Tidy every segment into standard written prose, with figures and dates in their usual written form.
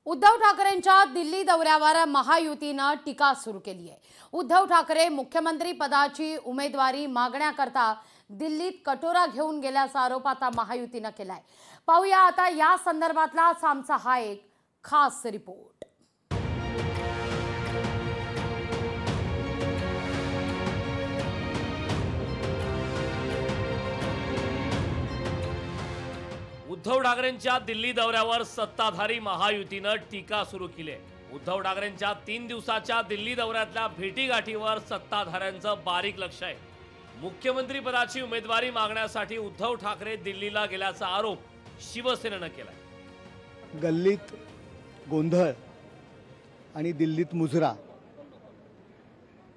उद्धव ठाकरेंच्या दिल्ली दौऱ्यावर महायुतीने टीका सुरू केली आहे। उद्धव ठाकरे मुख्यमंत्री पदाची उमेदवारी मागण्याकरता दिल्लीत कटोरा घेऊन गेल्याचा आरोप आता महायुतीने केलाय। पाहूया आता या संदर्भातला आमचा हा एक खास रिपोर्ट। उद्धव ठाकरेंच्या दिल्ली दौऱ्यावर सत्ताधारी महायुतीने टीका सुरू केली आहे। उद्धव ठाकरेंच्या 3 दिवसाच्या दिल्ली दौऱ्यातल्या भेटीगाठीवर सत्ताधाऱ्यांचं बारीक लक्ष आहे। मुख्यमंत्री पदाची उमेदवारी मागण्यासाठी उद्धव ठाकरे दिल्लीला गेल्याचा आरोप शिवसेनेने केलाय। गल्लीत गोंधळ आणि दिल्लीत मुजरा।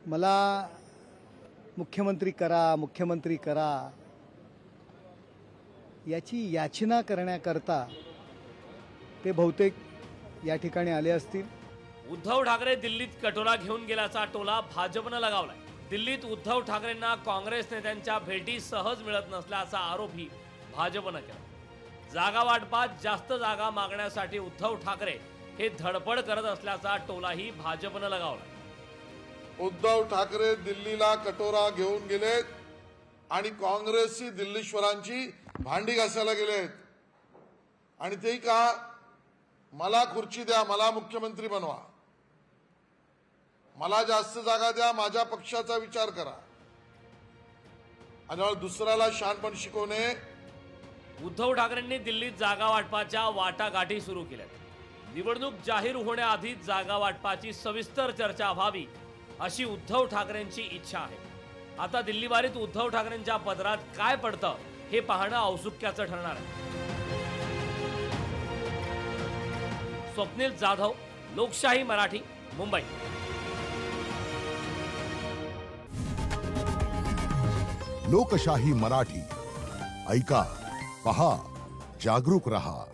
मला मुख्यमंत्री करा याची याचना करण्याकरता ते बहुतेक या ठिकाणी आले असतील। उद्धव ठाकरे दिल्लीत कटोरा घेऊन गेल्याचा टोला भाजपने लगावलाय। दिल्लीत उद्धव ठाकरेंना काँग्रेस नेत्यांच्या भेटी सहज मिळत नसल्याचा आरोपही भाजपने केला। जागा वाटपात जास्त जागा मागण्यासाठी उद्धव ठाकरे हे धडपड करत असल्याचा टोलाही भाजपने लगावलाय। उद्धव ठाकरे दिल्लीला कटोरा घेऊन गेलेत आणि काँग्रेसची दिल्लीश्वरांची भांडी घासायला गेलेत आणि ते का मला खुर्ची द्या, मला मुख्यमंत्री बनवा, मला जास्त जागा द्या, माझ्या पक्षाचा विचार करा आणि दुसऱ्याला शहाणपण शिकवणे। उद्धव ठाकरेंनी दिल्लीत जागा वाटपाच्या वाटाघाटी सुरू केल्यात। निवडणूक जाहीर होण्याआधीच जागा वाटपाची सविस्तर चर्चा व्हावी अशी उद्धव ठाकरेंची इच्छा आहे। आता दिल्लीवारीत उद्धव ठाकरेंच्या पदरात काय पडतं हे पाहणं औत्सुक्याचं ठरणार आहे। स्वप्नील जाधव, लोकशाही मराठी, मुंबई। लोकशाही मराठी ऐका, पहा, जागरूक रहा।